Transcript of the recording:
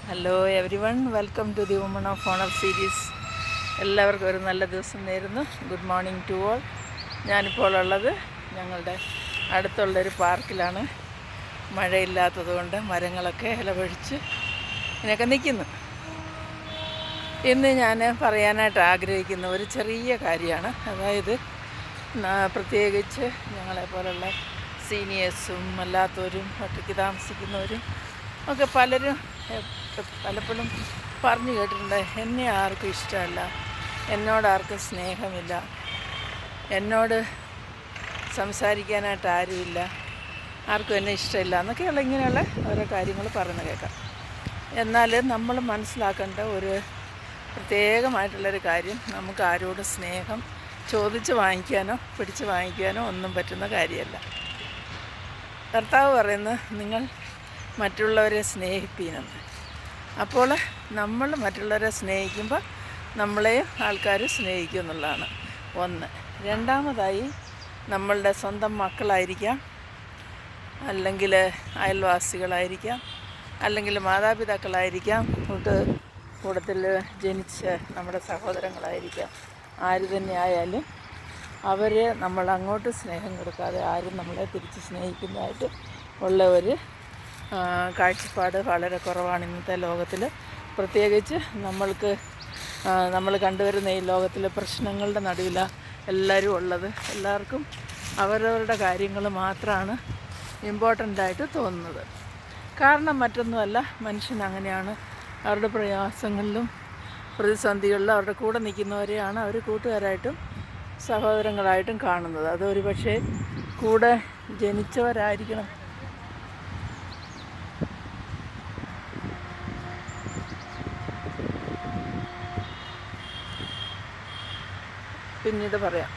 Hello everyone, welcome to the woman of honour series. എല്ലാവർക്കും ഒരു നല്ല ദിവസം നേരുന്നു. Good morning to all. ഞാനിപ്പോൾ ഉള്ളത് ഞങ്ങളുടെ അടുത്തുള്ളൊരു പാർക്കിലാണ്. മഴയില്ലാത്തത് കൊണ്ട് മരങ്ങളൊക്കെ ഇലപൊഴിച്ച് ഇങ്ങനെയൊക്കെ നിൽക്കുന്നു. ഇന്ന് ഞാൻ പറയാനായിട്ട് ആഗ്രഹിക്കുന്ന ഒരു ചെറിയ കാര്യമാണ്. അതായത് പ്രത്യേകിച്ച് ഞങ്ങളെപ്പോലുള്ള സീനിയേഴ്സും അല്ലാത്തവരും ഒറ്റയ്ക്ക് താമസിക്കുന്നവരും ഒക്കെ പലപ്പോഴും പറഞ്ഞു കേട്ടിട്ടുണ്ട്, എന്നെ ആർക്കും ഇഷ്ടമല്ല, എന്നോട് ആർക്കും സ്നേഹമില്ല, എന്നോട് സംസാരിക്കാനായിട്ട് ആരുമില്ല, ആർക്കും എന്നെ ഇഷ്ടമില്ല എന്നൊക്കെയുള്ള ഇങ്ങനെയുള്ള ഓരോ കാര്യങ്ങൾ പറഞ്ഞു കേൾക്കാം. എന്നാൽ നമ്മൾ മനസ്സിലാക്കേണ്ട ഒരു പ്രത്യേകമായിട്ടുള്ളൊരു കാര്യം, നമുക്ക് ആരോടും സ്നേഹം ചോദിച്ച് വാങ്ങിക്കാനോ പിടിച്ച് വാങ്ങിക്കാനോ ഒന്നും പറ്റുന്ന കാര്യമല്ല. കർത്താവ് പറയുന്നത്, നിങ്ങൾ മറ്റുള്ളവരെ സ്നേഹിപ്പീനെന്ന്. അപ്പോൾ നമ്മൾ മറ്റുള്ളവരെ സ്നേഹിക്കുമ്പോൾ നമ്മളെയും ആൾക്കാർ സ്നേഹിക്കും എന്നുള്ളതാണ് ഒന്ന്. രണ്ടാമതായി, നമ്മളുടെ സ്വന്തം മക്കളായിരിക്കാം, അല്ലെങ്കിൽ അയൽവാസികളായിരിക്കാം, അല്ലെങ്കിൽ മാതാപിതാക്കളായിരിക്കാം, കൂട്ടത്തിൽ ജനിച്ച നമ്മുടെ സഹോദരങ്ങളായിരിക്കാം, ആര് തന്നെ ആയാലും അവർ നമ്മൾ അങ്ങോട്ട് സ്നേഹം കൊടുക്കാതെ ആരും നമ്മളെ തിരിച്ച് സ്നേഹിക്കുന്നതായിട്ട് ഉള്ള ഒരു കാഴ്ചപ്പാട് വളരെ കുറവാണ് ഇന്നത്തെ ലോകത്തിൽ. പ്രത്യേകിച്ച് നമ്മൾ കണ്ടുവരുന്ന ഈ ലോകത്തിലെ പ്രശ്നങ്ങളുടെ നടുവിലാണ് എല്ലാവരും ഉള്ളത്. എല്ലാവർക്കും അവരവരുടെ കാര്യങ്ങൾ മാത്രമാണ് ഇമ്പോർട്ടൻ്റായിട്ട് തോന്നുന്നത്. കാരണം മറ്റൊന്നുമല്ല, മനുഷ്യൻ അങ്ങനെയാണ്. അവരുടെ പ്രയാസങ്ങളിലും പ്രതിസന്ധികളിലും അവരുടെ കൂടെ നിൽക്കുന്നവരെയാണ് അവർ കൂട്ടുകാരായിട്ടും സഹോദരങ്ങളായിട്ടും കാണുന്നത്. അതൊരു പക്ഷേ കൂടെ ജനിച്ചവരായിരിക്കണം. പിന്നീട് പറയാം.